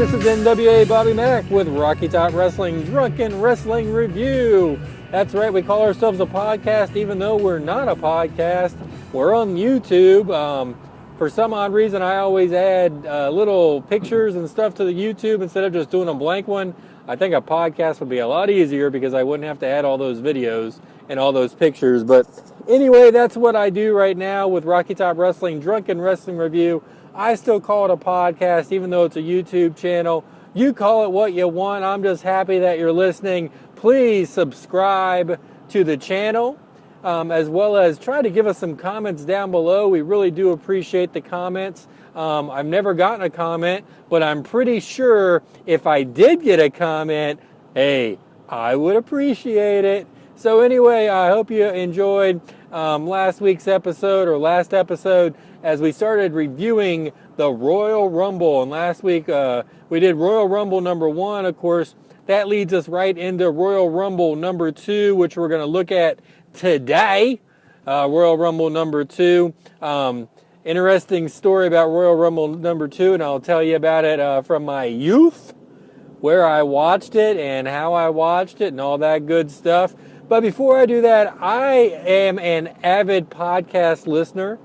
this is NWA Bobby Mack with Rocky Top Wrestling Drunken Wrestling Review. That's right, we call ourselves a podcast even though we're not a podcast. We're on YouTube. For some odd reason, I always add little pictures and stuff to the YouTube instead of just doing a blank one. I think a podcast would be a lot easier because I wouldn't have to add all those videos and all those pictures. But anyway, that's what I do right now with Rocky Top Wrestling Drunken Wrestling Review. I still call it a podcast, even though it's a YouTube channel. You call it what you want. I'm just happy that you're listening. Please subscribe to the channel, as well as try to give us some comments down below. We really do appreciate the comments. I've never gotten a comment, but I'm pretty sure if I did get a comment, hey, I would appreciate it. So anyway, I hope you enjoyed last episode as we started reviewing the Royal Rumble. And last week we did Royal Rumble number 1. Of course, that leads us right into Royal Rumble number 2, which we're going to look at today. Royal Rumble number 2. Interesting story about Royal Rumble number 2, and I'll tell you about it from my youth, where I watched it and how I watched it and all that good stuff. But before I do that, I am an avid podcast listener.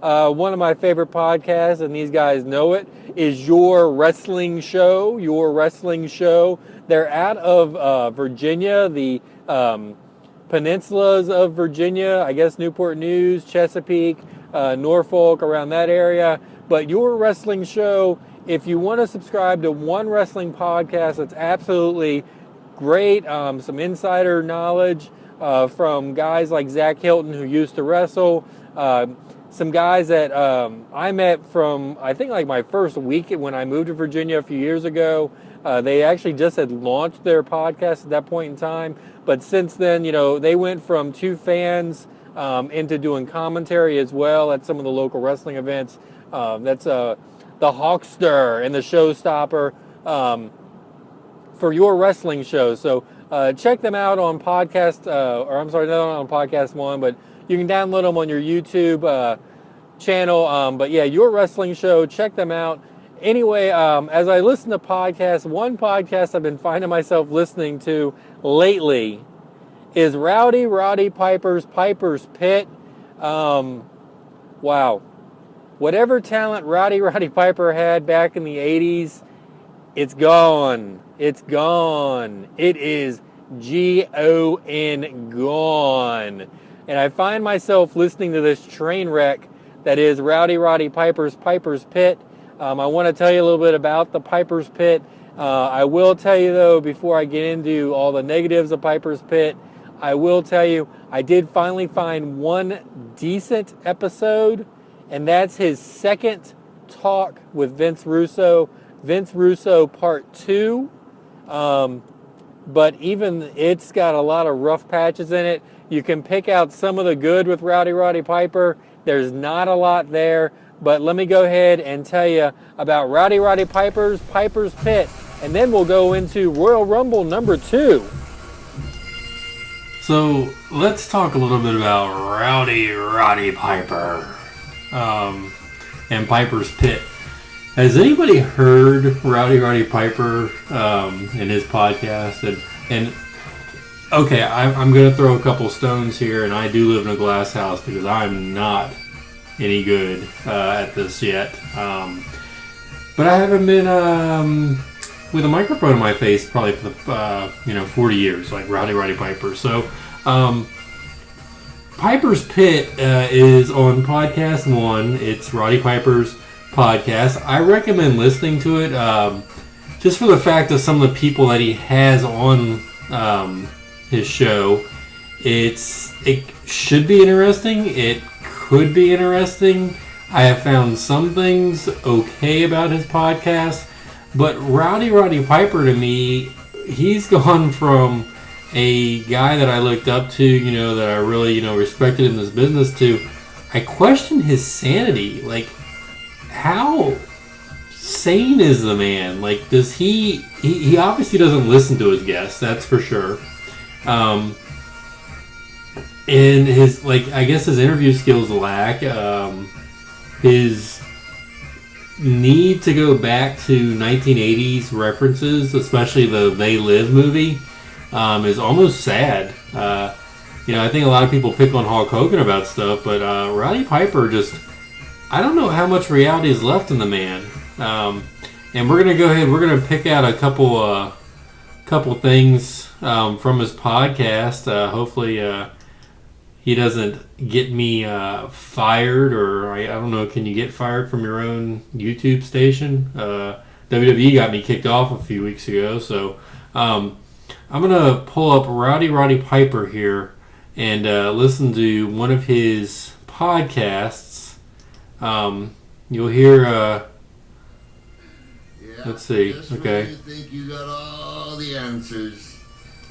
One of my favorite podcasts, and these guys know it, is Your Wrestling Show. Your Wrestling Show. They're out of Virginia, the peninsulas of Virginia, I guess Newport News, Chesapeake, Norfolk, around that area. But Your Wrestling Show, if you want to subscribe to one wrestling podcast, it's absolutely great. Some insider knowledge from guys like Zach Hilton, who used to wrestle. Some guys that I met from, I think, like my first week when I moved to Virginia a few years ago. They actually just had launched their podcast at that point in time. But since then, you know, they went from two fans into doing commentary as well at some of the local wrestling events. That's the Hawkster and the Showstopper for Your Wrestling Show. So check them out on podcast, not on Podcast One, but you can download them on your YouTube channel. But yeah, Your Wrestling Show, check them out. Anyway, as I listen to podcasts, one podcast I've been finding myself listening to lately is Roddy Piper's Pit. Wow. Whatever talent Roddy Piper had back in the 80s, it's gone. It's gone. It is G-O-N, gone. And I find myself listening to this train wreck that is Roddy Piper's Pit. I want to tell you a little bit about the Piper's Pit. I will tell you, though, before I get into all the negatives of Piper's Pit, I will tell you I did finally find one decent episode, and that's his second talk with Vince Russo. Vince Russo Part 2. But even it's got a lot of rough patches in it. You can pick out some of the good with Roddy Piper. There's not a lot there. But let me go ahead and tell you about Roddy Piper's Pit. And then we'll go into Royal Rumble number 2. So let's talk a little bit about Roddy Piper and Piper's Pit. Has anybody heard Roddy Piper in his podcast? And okay, I'm going to throw a couple stones here, and I do live in a glass house because I'm not any good at this yet. But I haven't been with a microphone in my face probably for the 40 years, like Roddy Piper. So Piper's Pit is on Podcast One. It's Roddy Piper's podcast. I recommend listening to it just for the fact of some of the people that he has on his show. It should be interesting. It could be interesting. I have found some things okay about his podcast, but Roddy Piper, to me, he's gone from a guy that I looked up to, that I really, respected in this business, to I question his sanity. Like, how sane is the man? Like, does he obviously doesn't listen to his guests, that's for sure. And his, I guess his interview skills lack. His need to go back to 1980s references, especially the They Live movie, is almost sad. I think a lot of people pick on Hulk Hogan about stuff, but Roddy Piper I don't know how much reality is left in the man. And we're gonna go ahead. We're gonna pick out a couple things from his podcast. Hopefully, he doesn't get me fired, or I don't know. Can you get fired from your own YouTube station? WWE got me kicked off a few weeks ago, so I'm gonna pull up Roddy Piper here and listen to one of his podcasts. You'll hear. Let's see. Okay. You think you got all the answers?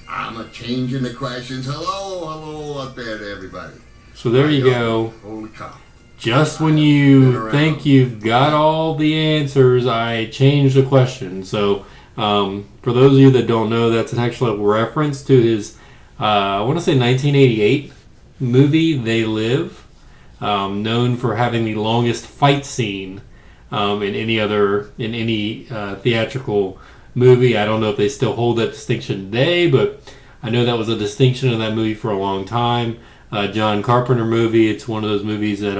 I'm a changing the questions. Hello up there to everybody. So there you go. Holy cow. Just when you think you've got all the answers, I changed the question. So for those of you that don't know, that's an actual reference to his, I want to say 1988 movie, They Live, known for having the longest fight scene in any theatrical movie. I don't know if they still hold that distinction today, but I know that was a distinction in that movie for a long time. John Carpenter movie. It's one of those movies that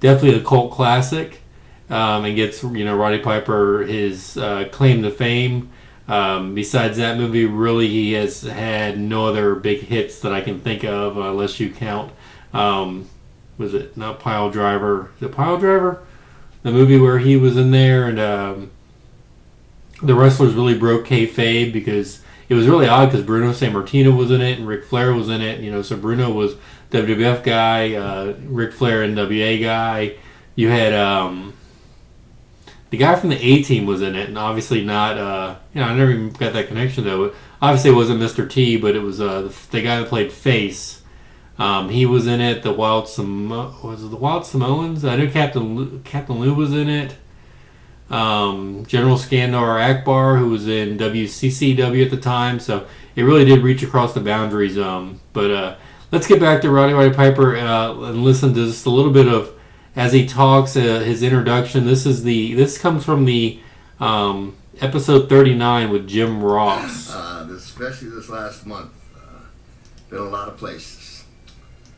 definitely a cult classic, and gets Roddy Piper his claim to fame. Besides that movie, really he has had no other big hits that I can think of, unless you count. Was it not Pile Driver? Is it Pile Driver? The movie where he was in there, and the wrestlers really broke kayfabe, because it was really odd, because Bruno Sammartino was in it and Ric Flair was in it. So Bruno was WWF guy, Ric Flair NWA guy. You had the guy from the A-Team was in it, and obviously not. I never even got that connection though. Obviously, it wasn't Mr. T, but it was the guy that played Face. He was in it. Was it the Wild Samoans? I know Captain Lou was in it. General Skandar Akbar, who was in WCCW at the time. So it really did reach across the boundaries. But let's get back to Roddy Piper and listen to just a little bit of as he talks. His introduction. This comes from the episode 39 with Jim Ross. Especially this last month, been a lot of places.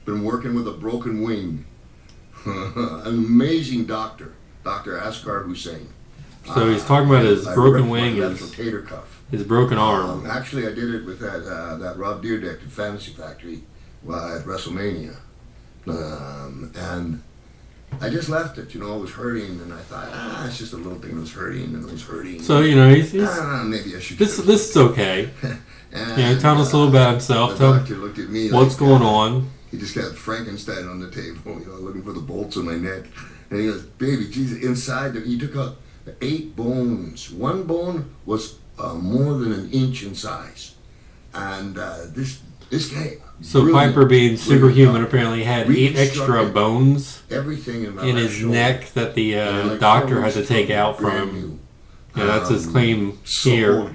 Been working with a broken wing. An amazing doctor, Dr. Asghar Hussain. So he's talking about his broken wing, rotator cuff, his broken arm. Actually, I did it with that Rob Dyrdek at Fantasy Factory at WrestleMania, and I just left it. It was hurting, and I thought, it's just a little thing that was hurting, and it was hurting. So he's maybe I should. This is okay. Tell us a little about himself. The doctor looked at me. What's going on? He just got Frankenstein on the table, looking for the bolts in my neck. And he goes, baby, Jesus, inside, he took out 8 bones. One bone was more than an inch in size. And this guy... So Piper, being superhuman, apparently had 8 extra bones everything in his neck that the doctor had to take out from him. That's his claim here.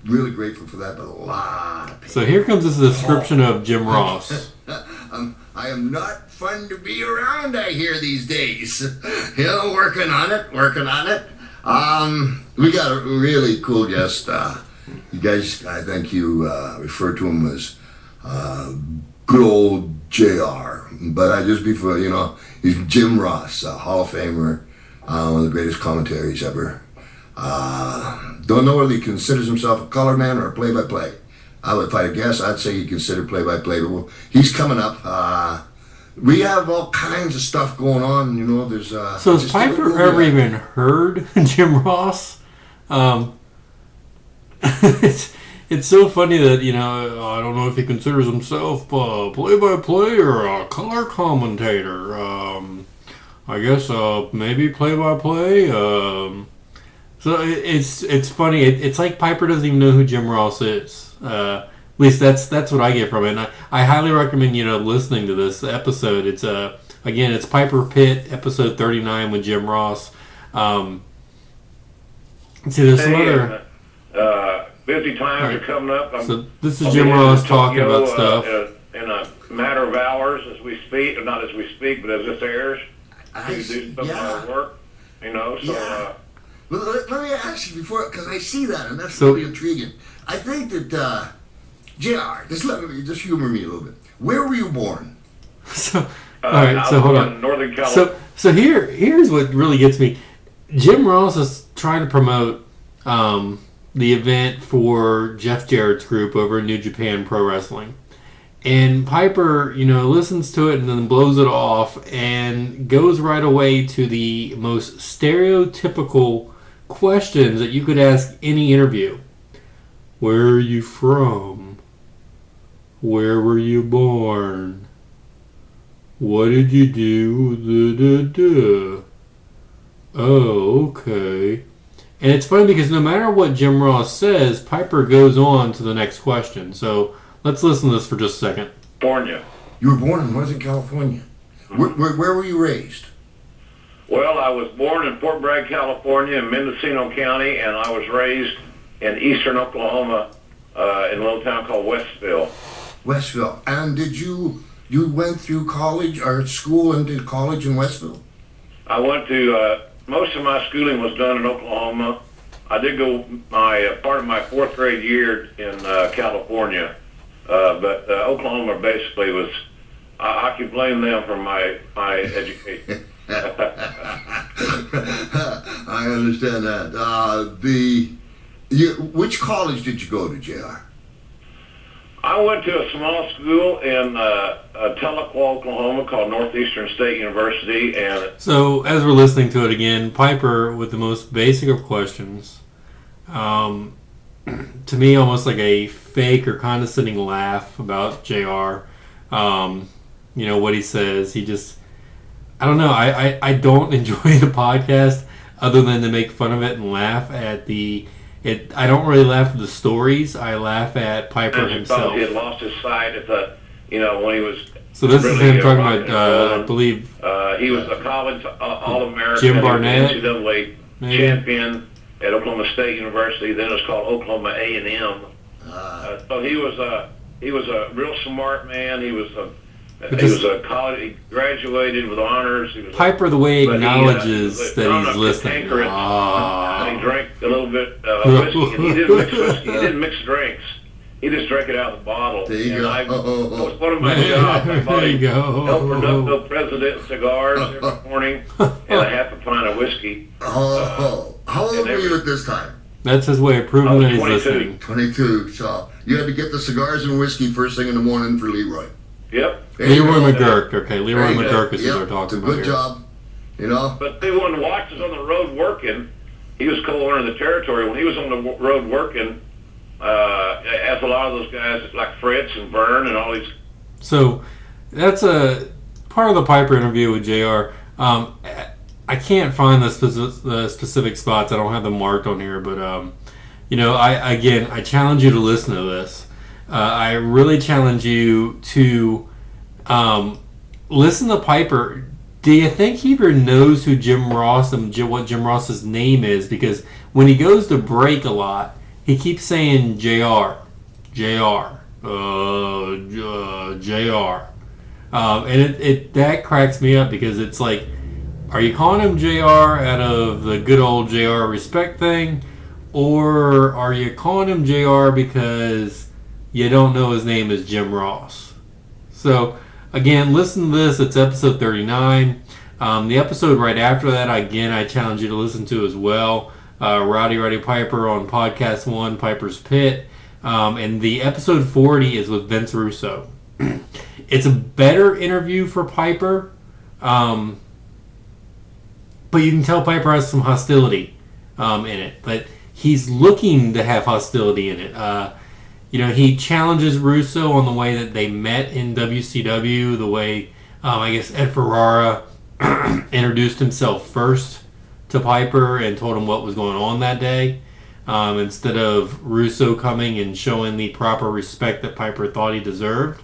Really grateful for that, but a lot of pain. So here comes this description of Jim Ross. I am not fun to be around, I hear, these days. Working on it. We got a really cool guest. You guys, I think you refer to him as good old JR. But I just before, he's Jim Ross, a Hall of Famer, one of the greatest commentaries ever. Don't know whether he considers himself a color man or a play-by-play. If I guess, I'd say he considered play-by-play. But he's coming up. We have all kinds of stuff going on. There's. So has Piper ever even heard Jim Ross? It's so funny that I don't know if he considers himself a play-by-play or a color commentator. I guess maybe play-by-play. So it's funny. It's like Piper doesn't even know who Jim Ross is. At least that's what I get from it. And I highly recommend listening to this episode. It's again, it's Piper Pit episode 39 with Jim Ross. See, there's some other busy times are coming up. So this is Jim Ross talking about stuff in a matter of hours as we speak, not as we speak, but as this airs. To do some work. you know. So Yeah. Let me ask you before, because I see that, and that's So- really intriguing. I think that, JR, just humor me a little bit. Where were you born? So, all right. I So was hold born on. in Northern California. So here's what really gets me. Jim Ross is trying to promote the event for Jeff Jarrett's group over in New Japan Pro Wrestling. And Piper, listens to it and then blows it off and goes right away to the most stereotypical questions that you could ask any interview. Where are you from? Where were you born? What did you do? Oh, okay. And it's funny because no matter what Jim Ross says, Piper goes on to the next question. So let's listen to this for just a second. California. You were born in Northern California. Where were you raised? Well, I was born in Fort Bragg, California, in Mendocino County, and I was raised in eastern Oklahoma, in a little town called Westville. Westville. And did you went through college or school and did college in Westville? I went to, most of my schooling was done in Oklahoma. I did go part of my fourth grade year in California, but Oklahoma basically was, I could blame them for my education. I understand that. Which college did you go to, JR? I went to a small school in Tahlequah, Oklahoma called Northeastern State University, and So as we're listening to it again, Piper with the most basic of questions, to me almost like a fake or condescending laugh about JR. What he says. He just, I don't know. I don't enjoy the podcast other than to make fun of it and laugh at I don't really laugh at the stories. I laugh at Piper I himself. thought he had lost his sight at when he was. So this is him talking rock and about, I rolling. believe, He was a college All-American. Jim He was an Barnett, NCAA maybe? champion at Oklahoma State University. Then it was called Oklahoma A&M. So he was a real smart man. He was a college. He graduated with honors. He was Piper, the way he but acknowledges was that he's a listening. cantankerous, Ah. and he drank a little bit of whiskey, and he didn't mix whiskey. He didn't mix drinks. He just drank it out of the bottle. There you and go. that was one of my jobs. I There you go. helped Productive President cigars every morning and a half a pint of whiskey. How old were you at this time? That's his way of I proving was that he's 22. listening. 22. So you had to get the cigars and whiskey first thing in the morning for Leroy. Yep. There you Leroy go. McGurk. Okay, Leroy There you go. McGurk is who they're Yep, talking it's a about good here. job. But they wouldn't watch us on the road working. He was co-owner of the territory. When he was on the road working, as a lot of those guys like Fritz and Vern and all these. So that's a part of the Piper interview with JR. I can't find the specific spots. I don't have them marked on here, but I challenge you to listen to this. I really challenge you to listen to Piper. Do you think he even knows who Jim Ross and what Jim Ross's name is? Because when he goes to break a lot, he keeps saying JR. And that cracks me up because it's like, are you calling him JR out of the good old JR respect thing? Or are you calling him JR because you don't know his name is Jim Ross? So, again, listen to this. It's episode 39. The episode right after that, again, I challenge you to listen to as well. Roddy Piper on Podcast 1, Piper's Pit. And the episode 40 is with Vince Russo. It's a better interview for Piper. But you can tell Piper has some hostility in it. But he's looking to have hostility in it. He challenges Russo on the way that they met in WCW, the way, I guess, Ed Ferrara introduced himself first to Piper and told him what was going on that day, instead of Russo coming and showing the proper respect that Piper thought he deserved.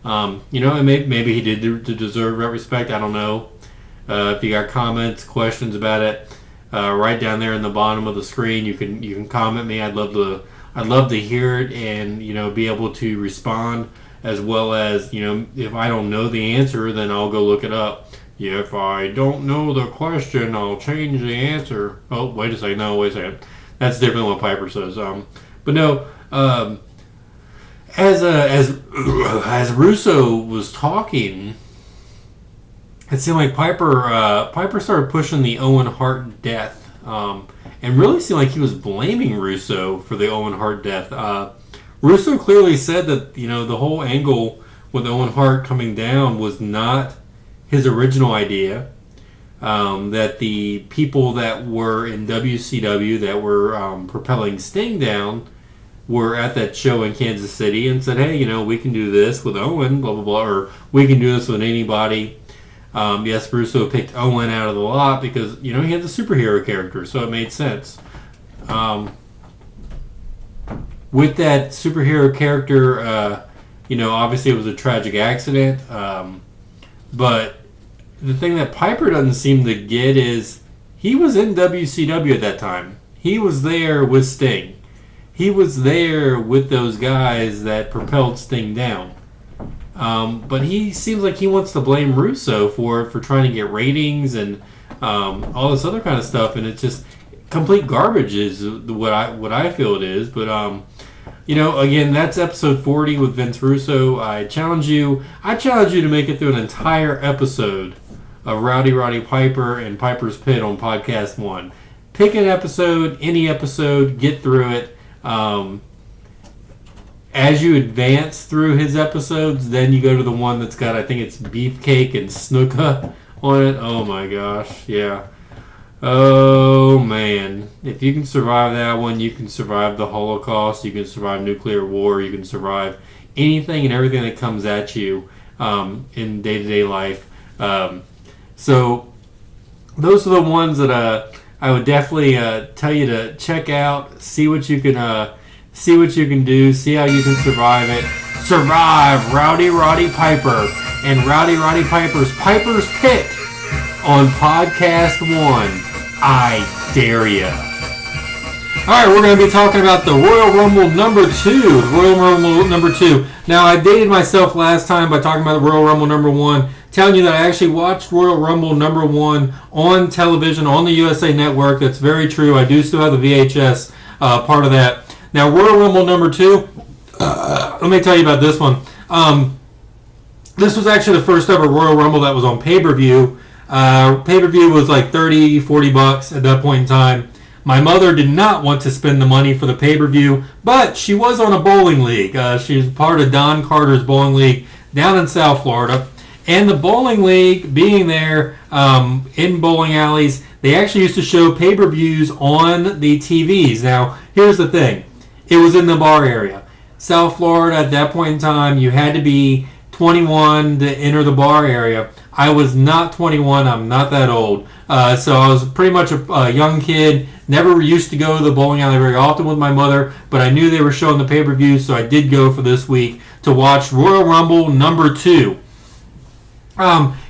And maybe he did deserve that respect. I don't know. If you got comments, questions about it, right down there in the bottom of the screen, you can comment me. I'd love to hear it and be able to respond, as well as if I don't know the answer, then I'll go look it up If I don't know the question, I'll change the answer. Oh, wait a second. No, wait a second. That's different than what Piper says. But no, as Russo was talking, it seemed like Piper started pushing the Owen Hart death, and really seemed like he was blaming Russo for the Owen Hart death. Russo clearly said that the whole angle with Owen Hart coming down was not his original idea. That the people that were in WCW that were propelling Sting down were at that show in Kansas City and said, hey, we can do this with Owen, blah, blah, blah, or we can do this with anybody. Yes, Russo picked Owen out of the lot because, he had the superhero character, so it made sense. With that superhero character, obviously it was a tragic accident, but the thing that Piper doesn't seem to get is he was in WCW at that time. He was there with Sting. He was there with those guys that propelled Sting down. But he seems like he wants to blame Russo for trying to get ratings and all this other kind of stuff, and it's just complete garbage is what I feel it is. But again, that's episode 40 with Vince Russo. I challenge you to make it through an entire episode of Roddy Piper and Piper's Pit on podcast 1. Pick an episode, any episode, get through it. As you advance through his episodes, then you go to the one that's got, I think it's Beefcake and Snuka on it. Oh my gosh, yeah. Oh man. If you can survive that one, you can survive the Holocaust, you can survive nuclear war, you can survive anything and everything that comes at you in day-to-day life. So those are the ones that I would definitely tell you to check out, see what you can do, see how you can survive it. Survive Roddy Piper and Roddy Piper's Piper's Pit on podcast 1. I dare ya. Alright, we're going to be talking about the Royal Rumble number 2. Royal Rumble number 2. Now, I dated myself last time by talking about the Royal Rumble number 1, telling you that I actually watched Royal Rumble number 1 on television, on the USA Network. That's very true. I do still have the VHS part of that. Now, Royal Rumble number 2, let me tell you about this one. This was actually the first ever Royal Rumble that was on pay-per-view. Pay-per-view was like $30, $40 at that point in time. My mother did not want to spend the money for the pay-per-view, but she was on a bowling league. She was part of Don Carter's bowling league down in South Florida. And the bowling league, being there in bowling alleys, they actually used to show pay-per-views on the TVs. Now, here's the thing. It was in the bar area. South Florida, at that point in time, you had to be 21 to enter the bar area. I was not 21. I'm not that old. So I was pretty much a young kid. Never used to go to the bowling alley very often with my mother, but I knew they were showing the pay-per-view, so I did go for this week to watch Royal Rumble number 2.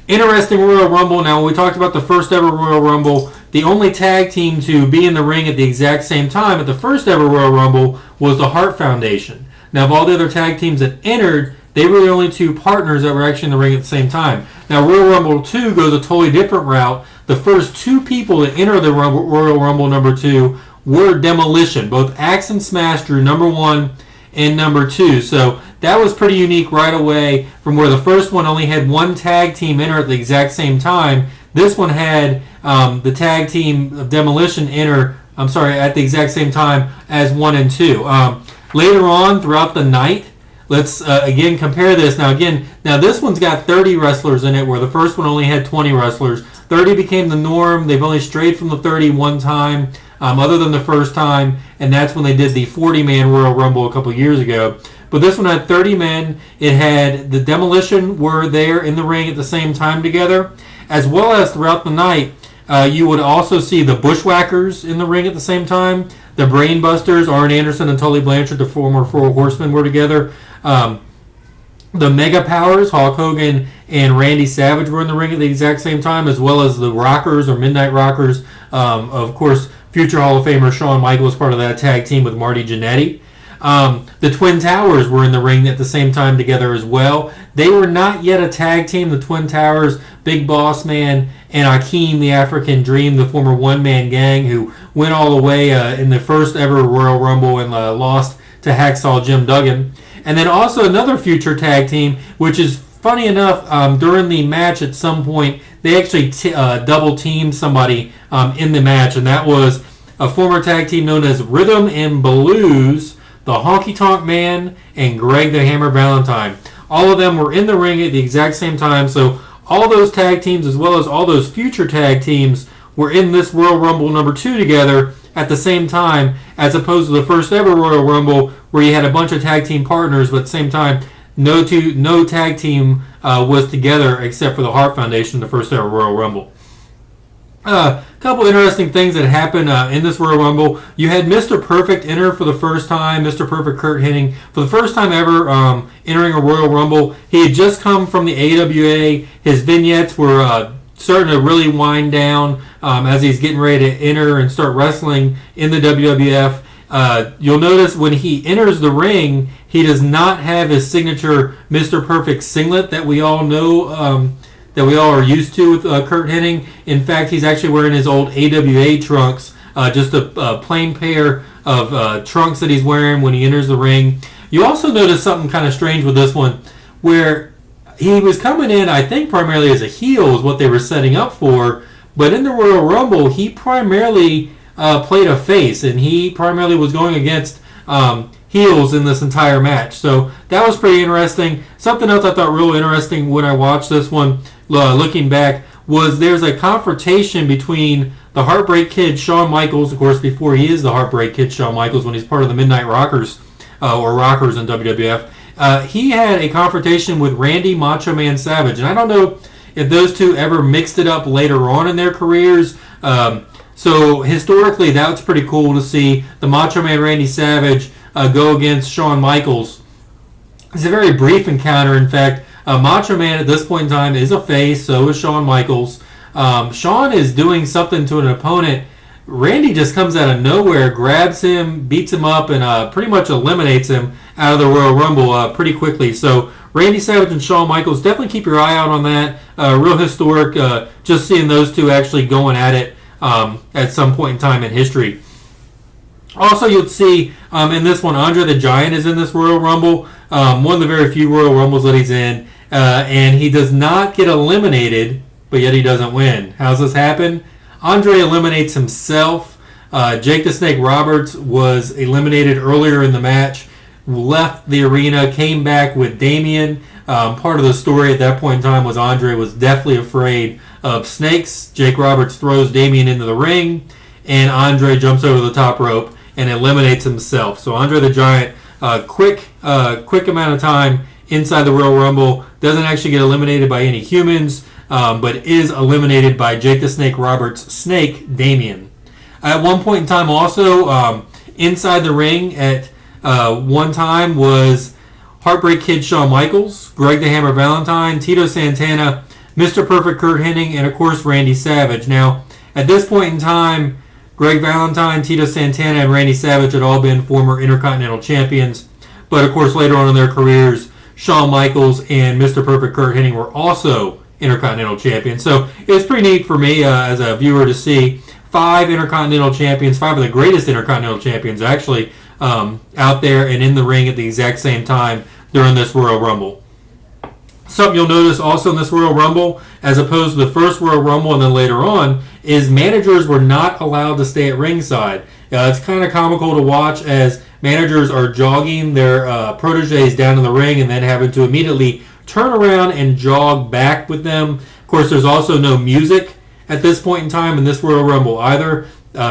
Interesting Royal Rumble. Now, when we talked about the first ever Royal Rumble, the only tag team to be in the ring at the exact same time at the first ever Royal Rumble was the Hart Foundation. Now, of all the other tag teams that entered, they were the only two partners that were actually in the ring at the same time. Now, Royal Rumble 2 goes a totally different route. The first two people that enter the Royal Rumble number 2 were Demolition. Both Axe and Smash drew number 1 and number 2. So that was pretty unique right away from where the first one only had one tag team enter at the exact same time. This one had the tag team of Demolition enter, at the exact same time as 1 and 2. Later on throughout the night, let's again compare this. Now this one's got 30 wrestlers in it, where the first one only had 20 wrestlers. 30 became the norm. They've only strayed from the 30 one time, other than the first time, and that's when they did the 40-man Royal Rumble a couple years ago. But this one had 30 men. It had the Demolition were there in the ring at the same time together, as well as throughout the night. You would also see the Bushwhackers in the ring at the same time. The Brainbusters, Arn Anderson and Tully Blanchard, the former Four Horsemen, were together. The Mega Powers, Hulk Hogan and Randy Savage, were in the ring at the exact same time, as well as the Rockers or Midnight Rockers. Of course, future Hall of Famer Shawn Michaels was part of that tag team with Marty Jannetty. The Twin Towers were in the ring at the same time together as well. They were not yet a tag team, the Twin Towers, Big Boss Man, and Akeem, the African Dream, the former one-man gang who went all the way in the first ever Royal Rumble and lost to Hacksaw Jim Duggan. And then also another future tag team, which is funny enough, during the match at some point, they actually double teamed somebody in the match, and that was a former tag team known as Rhythm and Blues, the Honky Tonk Man, and Greg the Hammer Valentine. All of them were in the ring at the exact same time, so all those tag teams as well as all those future tag teams were in this Royal Rumble number 2 together at the same time, as opposed to the first ever Royal Rumble where you had a bunch of tag team partners, but at the same time, no tag team was together except for the Hart Foundation, the first ever Royal Rumble. A couple interesting things that happened in this Royal Rumble. You had Mr. Perfect enter for the first time, Mr. Perfect Kurt Hennig, for the first time ever entering a Royal Rumble. He had just come from the AWA. His vignettes were starting to really wind down as he's getting ready to enter and start wrestling in the WWF. You'll notice when he enters the ring, he does not have his signature Mr. Perfect singlet that we all know, that we all are used to with Kurt Hennig. In fact, he's actually wearing his old AWA trunks, just a plain pair of trunks that he's wearing when he enters the ring. You also notice something kind of strange with this one, where he was coming in, I think, primarily as a heel is what they were setting up for, but in the Royal Rumble, he primarily played a face, and he primarily was going against heels in this entire match. So that was pretty interesting. Something else I thought real interesting when I watched this one, looking back, was there's a confrontation between the Heartbreak Kid, Shawn Michaels, of course, before he is the Heartbreak Kid, Shawn Michaels, when he's part of the Midnight Rockers, or Rockers in WWF. He had a confrontation with Randy Macho Man Savage, and I don't know if those two ever mixed it up later on in their careers. So historically, that's pretty cool to see the Macho Man Randy Savage go against Shawn Michaels. It's a very brief encounter. In fact, Macho Man at this point in time is a face, so is Shawn Michaels. Shawn is doing something to an opponent. Randy just comes out of nowhere, grabs him, beats him up, and pretty much eliminates him out of the Royal Rumble pretty quickly. So Randy Savage and Shawn Michaels, definitely keep your eye out on that. Real historic, just seeing those two actually going at it at some point in time in history. Also, you'll see in this one, Andre the Giant is in this Royal Rumble. One of the very few Royal Rumbles that he's in. And he does not get eliminated, but yet he doesn't win. How's this happen? Andre eliminates himself. Jake the Snake Roberts was eliminated earlier in the match, left the arena, came back with Damien. Part of the story at that point in time was Andre was deathly afraid of snakes. Jake Roberts throws Damien into the ring, and Andre jumps over the top rope and eliminates himself. So Andre the Giant, quick amount of time inside the Royal Rumble, doesn't actually get eliminated by any humans, but is eliminated by Jake the Snake Roberts' snake, Damien. At one point in time also, inside the ring at one time was Heartbreak Kid Shawn Michaels, Greg the Hammer Valentine, Tito Santana, Mr. Perfect Kurt Hennig, and of course Randy Savage. Now, at this point in time, Greg Valentine, Tito Santana, and Randy Savage had all been former Intercontinental Champions. But of course, later on in their careers, Shawn Michaels and Mr. Perfect Kurt Hennig were also Intercontinental Champions. So it was pretty neat for me as a viewer to see 5 Intercontinental Champions, 5 of the greatest Intercontinental Champions actually, out there and in the ring at the exact same time during this Royal Rumble. Something you'll notice also in this Royal Rumble, as opposed to the first Royal Rumble and then later on, is managers were not allowed to stay at ringside. It's kind of comical to watch as managers are jogging their proteges down in the ring and then having to immediately turn around and jog back with them. Of course, there's also no music at this point in time in this Royal Rumble either.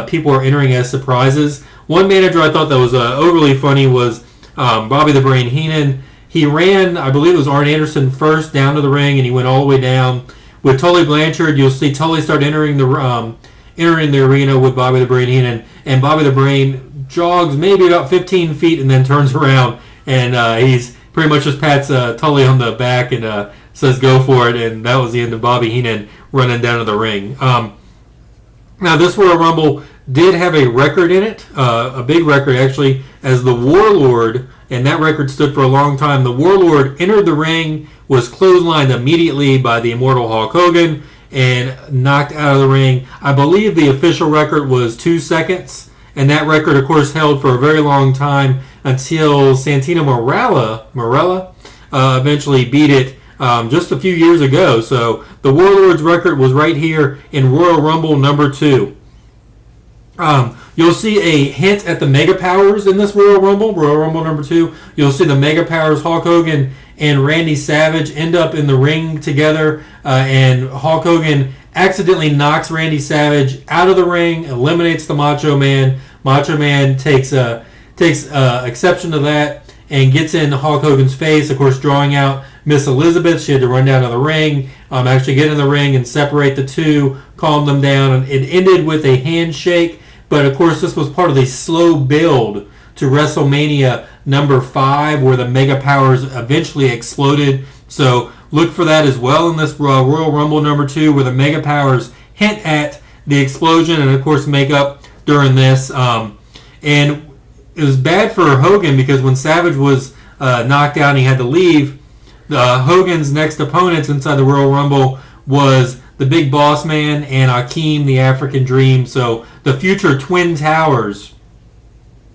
People are entering as surprises. One manager I thought that was overly funny was Bobby the Brain Heenan. He ran, I believe it was Arn Anderson first down to the ring, and he went all the way down. With Tully Blanchard, you'll see Tully start entering the arena with Bobby the Brain Heenan, and Bobby the Brain jogs maybe about 15 feet and then turns around, and he's pretty much just pats Tully on the back and says go for it, and that was the end of Bobby Heenan running down to the ring. Now, this Royal Rumble did have a record in it, a big record actually, as the Warlord and that record stood for a long time. The Warlord entered the ring, was clotheslined immediately by the Immortal Hulk Hogan, and knocked out of the ring. I believe the official record was 2 seconds, and that record, of course, held for a very long time until Santino Marella eventually beat it just a few years ago. So the Warlord's record was right here in Royal Rumble number 2. You'll see a hint at the Mega Powers in this Royal Rumble number 2. You'll see the Mega Powers, Hulk Hogan and Randy Savage, end up in the ring together, and Hulk Hogan accidentally knocks Randy Savage out of the ring, eliminates the Macho Man. Macho Man takes exception to that and gets in Hulk Hogan's face, of course, drawing out Miss Elizabeth. She had to run down to the ring, actually get in the ring and separate the two, calm them down. And it ended with a handshake, but of course this was part of the slow build to WrestleMania number 5, where the Mega Powers eventually exploded. So look for that as well in this Royal Rumble number 2, where the Mega Powers hint at the explosion and of course make up during this. And it was bad for Hogan because when Savage was knocked out and he had to leave, Hogan's next opponents inside the Royal Rumble was the Big Boss Man and Akeem, the African Dream. So the future Twin Towers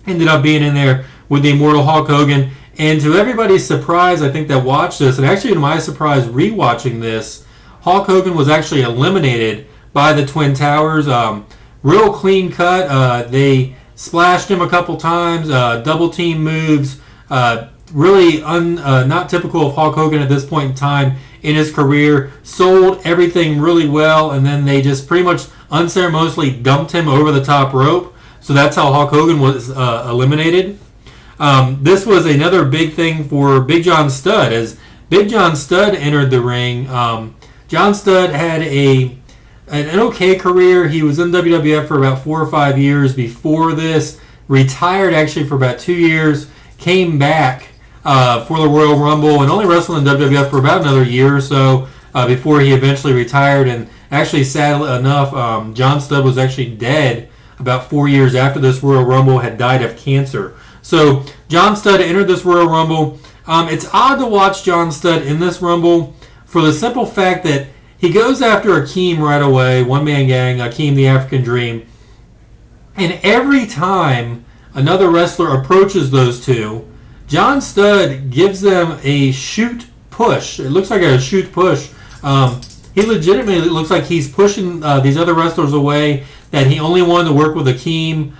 ended up being in there with the Immortal Hulk Hogan. And to everybody's surprise, I think, that watched this, and actually to my surprise rewatching this, Hulk Hogan was actually eliminated by the Twin Towers. Real clean cut. They splashed him a couple times, double team moves. Really not typical of Hulk Hogan at this point in time in his career. Sold everything really well, and then they just pretty much unceremoniously dumped him over the top rope. So that's how Hulk Hogan was eliminated. This was another big thing for Big John Studd. As Big John Studd entered the ring, John Studd had an okay career. He was in WWF for about 4 or 5 years before this. Retired actually for about 2 years. Came back for the Royal Rumble and only wrestled in WWF for about another year or so before he eventually retired. And actually, sadly enough, John Studd was actually dead about 4 years after this Royal Rumble, had died of cancer. So John Studd entered this Royal Rumble. It's odd to watch John Studd in this Rumble for the simple fact that he goes after Akeem right away, one-man gang, Akeem the African Dream. And every time another wrestler approaches those two, John Studd gives them a shoot push. It looks like a shoot push. He legitimately looks like he's pushing these other wrestlers away, that he only wanted to work with Akeem.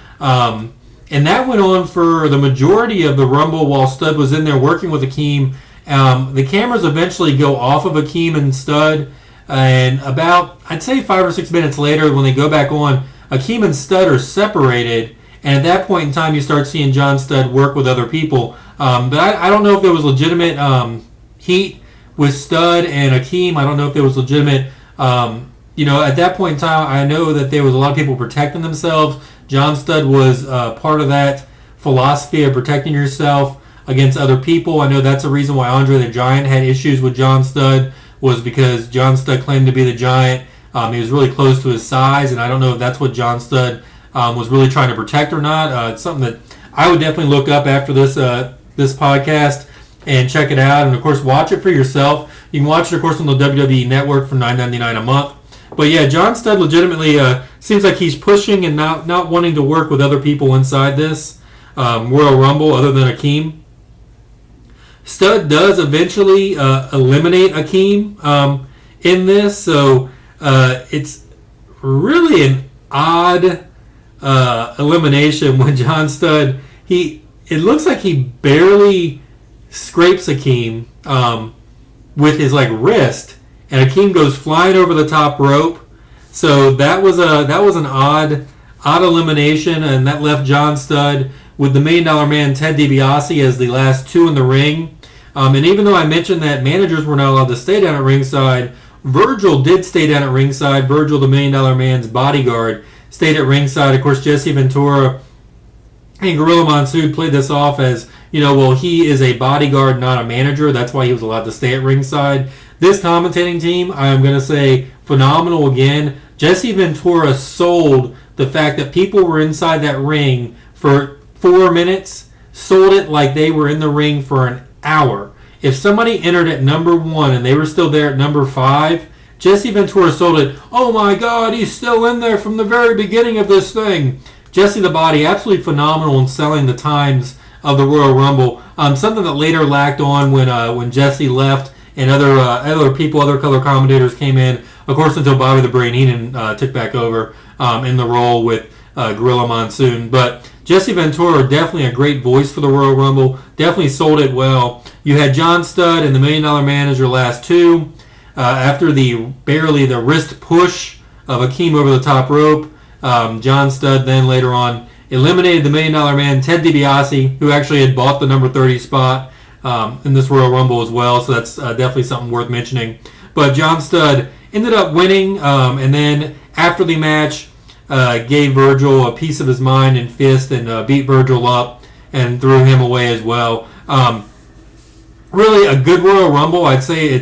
And that went on for the majority of the Rumble while Studd was in there working with Akeem. The cameras eventually go off of Akeem and Studd. And about, I'd say 5 or 6 minutes later, when they go back on, Akeem and Studd are separated. And at that point in time, you start seeing John Studd work with other people. But I don't know if there was legitimate heat with Studd and Akeem. I don't know if there was legitimate, at that point in time, I know that there was a lot of people protecting themselves. John Studd was part of that philosophy of protecting yourself against other people. I know that's a reason why Andre the Giant had issues with John Studd, was because John Studd claimed to be the Giant. He was really close to his size, and I don't know if that's what John Studd was really trying to protect or not. It's something that I would definitely look up after this podcast and check it out, and of course watch it for yourself. You can watch it, of course, on the WWE Network for $9.99 a month. But yeah, John Studd legitimately seems like he's pushing and not wanting to work with other people inside this Royal Rumble other than Akeem. Studd does eventually eliminate Akeem in this, so it's really an odd elimination when John Studd, it looks like he barely scrapes Akeem with his wrist, and Akeem goes flying over the top rope. So that was an odd elimination, and that left John Studd with the $1 Million Man Ted DiBiase as the last two in the ring. And even though I mentioned that managers were not allowed to stay down at ringside, Virgil did stay down at ringside. Virgil, the $1 Million Man's bodyguard, stayed at ringside. Of course, Jesse Ventura and Gorilla Monsoon played this off as, he is a bodyguard, not a manager. That's why he was allowed to stay at ringside. This commentating team, I am going to say, phenomenal again. Jesse Ventura sold the fact that people were inside that ring for 4 minutes sold it like they were in the ring for an hour. If somebody entered at number 1 and they were still there at number 5, Jesse Ventura sold it. Oh my God, he's still in there from the very beginning of this thing. Jesse the Body, absolutely phenomenal in selling the times of the Royal Rumble. Something that later lacked on when Jesse left and other people, other color commentators came in. Of course, until Bobby the Brain Heenan took back over in the role with Gorilla Monsoon. But Jesse Ventura, definitely a great voice for the Royal Rumble. Definitely sold it well. You had John Studd and the $1 Million Man as your last two. After the wrist push of Akeem over the top rope, John Studd then later on eliminated the $1 Million Man, Ted DiBiase, who actually had bought the number 30 spot in this Royal Rumble as well. So that's definitely something worth mentioning. But John Studd ended up winning, and then after the match, gave Virgil a piece of his mind and fist and beat Virgil up and threw him away as well. Really a good Royal Rumble. I'd say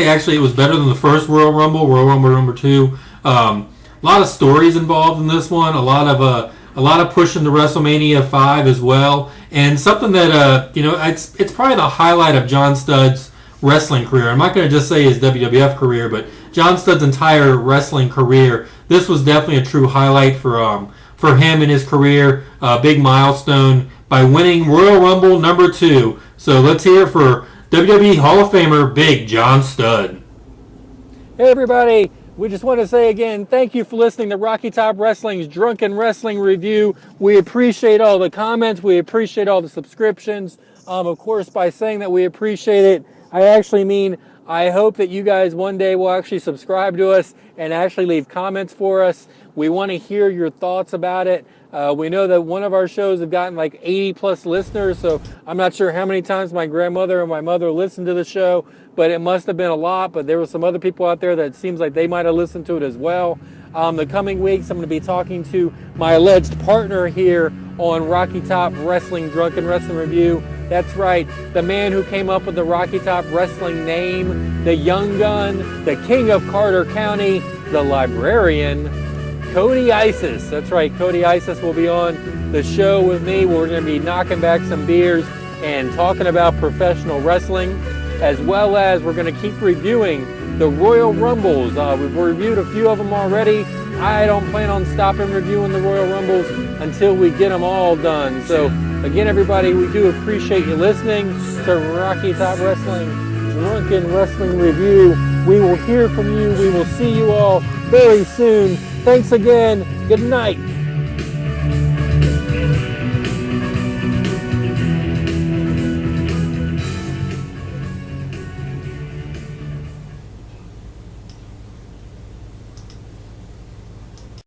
actually it was better than the first Royal Rumble number 2. A lot of stories involved in this one. A lot of pushing to WrestleMania 5 as well, and something that it's probably the highlight of John Studd's wrestling career. I'm not going to just say his WWF career, but John Studd's entire wrestling career. This was definitely a true highlight for him in his career. Big milestone by winning Royal Rumble number 2. So let's hear it for WWE Hall of Famer Big John Studd. Hey everybody, we just want to say again, thank you for listening to Rocky Top Wrestling's Drunken Wrestling Review. We appreciate all the comments. We appreciate all the subscriptions. Of course, by saying that we appreciate it, I actually mean I hope that you guys one day will actually subscribe to us and actually leave comments for us. We want to hear your thoughts about it. We know that one of our shows have gotten like 80 plus listeners, so I'm not sure how many times my grandmother and my mother listened to the show, but it must have been a lot. But there were some other people out there that it seems like they might have listened to it as well. The coming weeks, I'm going to be talking to my alleged partner here on Rocky Top Wrestling Drunken Wrestling Review. That's right, the man who came up with the Rocky Top Wrestling name, the young gun, the king of Carter County, the librarian, Cody Isis. That's right, Cody Isis will be on the show with me. We're going to be knocking back some beers and talking about professional wrestling, as well as we're going to keep reviewing the Royal Rumbles. We've reviewed a few of them already. I don't plan on stopping reviewing the Royal Rumbles until we get them all done. So again, everybody, we do appreciate you listening to Rocky Top Wrestling Drunken Wrestling Review. We will hear from you. We will see you all very soon. Thanks again. Good night.